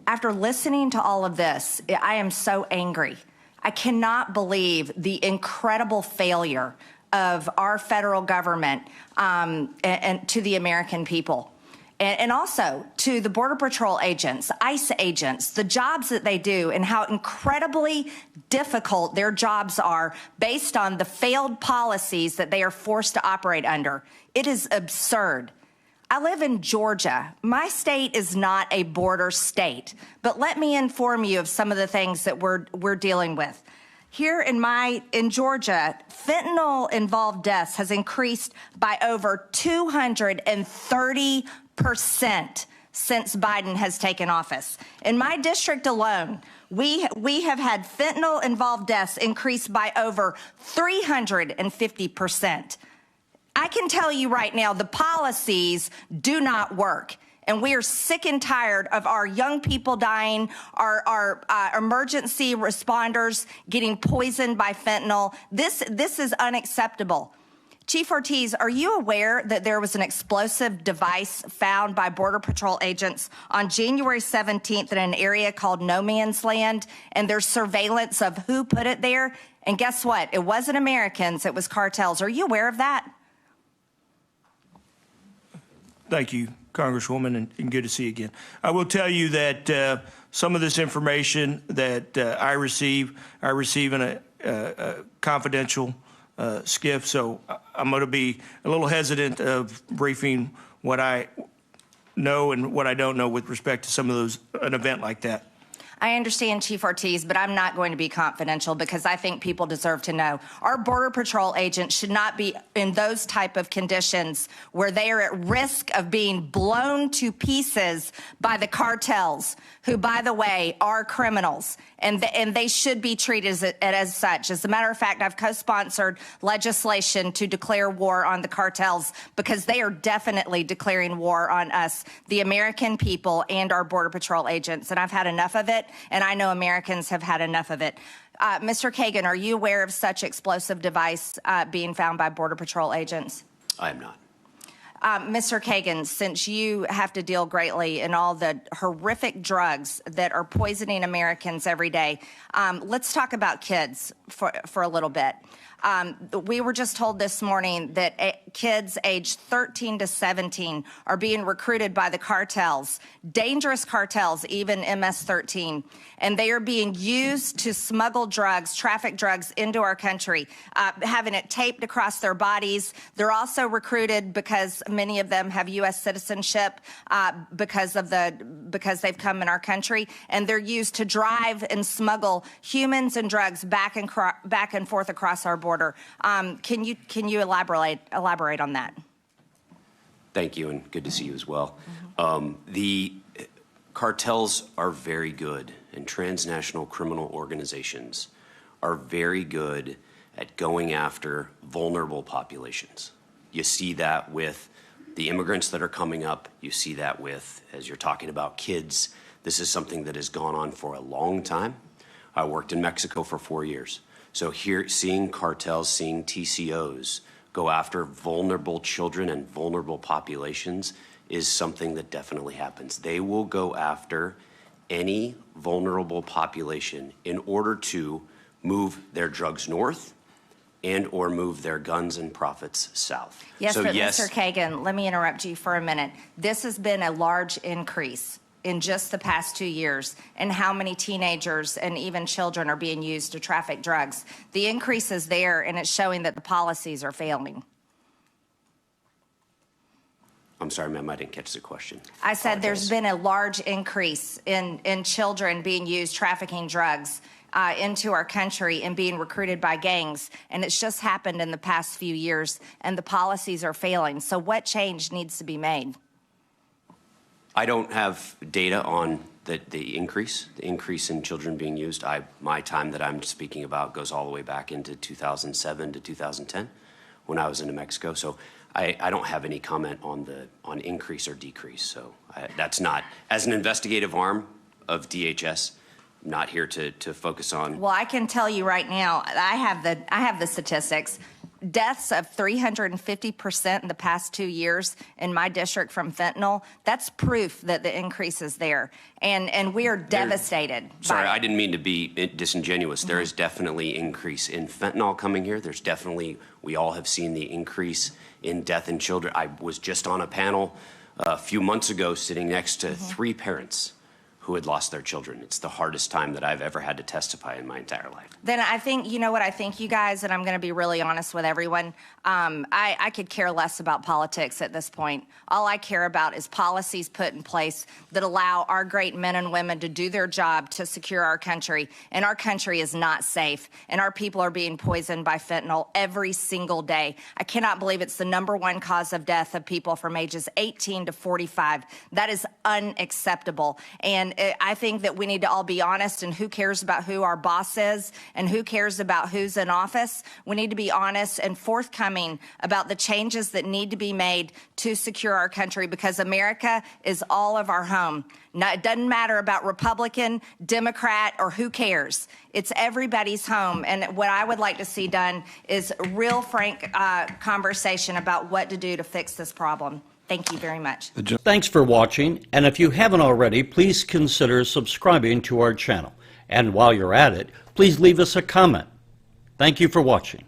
After listening to all of this, I am so angry. I cannot believe the incredible failure of our federal government and to the American people. And also to the Border Patrol agents, ICE agents, the jobs that they do and how incredibly difficult their jobs are based on the failed policies that they are forced to operate under. It is absurd. I live in Georgia. My state is not a border state, but let me inform you of some of the things that we're dealing with. Here in Georgia, fentanyl-involved deaths has increased by over 230% since Biden has taken office. In my district alone, we have had fentanyl-involved deaths increase by over 350%. I can tell you right now, the policies do not work. And we are sick and tired of our young people dying, our emergency responders getting poisoned by fentanyl. This is unacceptable. Chief Ortiz, are you aware that there was an explosive device found by Border Patrol agents on January 17th in an area called No Man's Land, and there's surveillance of who put it there? And guess what? It wasn't Americans, it was cartels. Are you aware of that? Thank you, Congresswoman, and good to see you again. I will tell you that some of this information that I receive in a confidential skiff, so I'm going to be a little hesitant of briefing what I know and what I don't know with respect to some of those, an event like that. I understand, Chief Ortiz, but I'm not going to be confidential because I think people deserve to know. Our Border Patrol agents should not be in those type of conditions where they are at risk of being blown to pieces by the cartels, who, by the way, are criminals, and they should be treated as such. As a matter of fact, I've co-sponsored legislation to declare war on the cartels because they are definitely declaring war on us, the American people, and our Border Patrol agents, and I've had enough of it. And I know Americans have had enough of it. Mr. Kagan, are you aware of such explosive device being found by Border Patrol agents? I am not. Mr. Kagan, since you have to deal greatly in all the horrific drugs that are poisoning Americans every day, let's talk about kids for a little bit. We were just told this morning that kids aged 13 to 17 are being recruited by the cartels, dangerous cartels, even MS-13, and they are being used to smuggle drugs, traffic drugs into our country, having it taped across their bodies. They're also recruited because many of them have U.S. citizenship because they've come in our country, and they're used to drive and smuggle humans and drugs back and forth across our border. Can you elaborate on that? Thank you, and good to see you as well. The cartels are very good, and transnational criminal organizations are very good at going after vulnerable populations. You see that with the immigrants that are coming up. You see that with, as you're talking about, kids. This is something that has gone on for a long time. I worked in Mexico for 4 years. So here, seeing cartels, seeing TCOs go after vulnerable children and vulnerable populations is something that definitely happens. They will go after any vulnerable population in order to move their drugs north and or move their guns and profits south. Yes, so, but yes, Mr. Kagan, let me interrupt you for a minute. This has been a large increase in just the past 2 years, and how many teenagers and even children are being used to traffic drugs. The increase is there, and it's showing that the policies are failing. I'm sorry, ma'am, I didn't catch the question. I said there's been a large increase in children being used trafficking drugs into our country and being recruited by gangs, and it's just happened in the past few years, and the policies are failing. So what change needs to be made? I don't have data on the increase in children being used. My time that I'm speaking about goes all the way back into 2007 to 2010 when I was in New Mexico. So I don't have any comment on increase or decrease. So that's not, as an investigative arm of DHS, not here to focus on. Well, I can tell you right now, I have the statistics. deaths of 350% in the past 2 years in my district from fentanyl, that's proof that the increase is there. And we are devastated. Sorry, by it. I didn't mean to be disingenuous. There is definitely increase in fentanyl coming here. There's definitely, we all have seen the increase in death in children. I was just on a panel a few months ago sitting next to 3 parents who had lost their children. It's the hardest time that I've ever had to testify in my entire life. Then I think, you know what I think, you guys, and I'm going to be really honest with everyone, I could care less about politics at this point. All I care about is policies put in place that allow our great men and women to do their job to secure our country. And our country is not safe, and our people are being poisoned by fentanyl every single day. I cannot believe it's the #1 cause of death of people from ages 18 to 45. That is unacceptable. And I think that we need to all be honest, and who cares about who our boss is and who cares about who's in office? We need to be honest and forthcoming about the changes that need to be made to secure our country, because America is all of our home. No, it doesn't matter about Republican, Democrat, or who cares. It's everybody's home. And what I would like to see done is real frank conversation about what to do to fix this problem. Thank you very much. Thanks for watching, and if you haven't already, please consider subscribing to our channel. And while you're at it, please leave us a comment. Thank you for watching.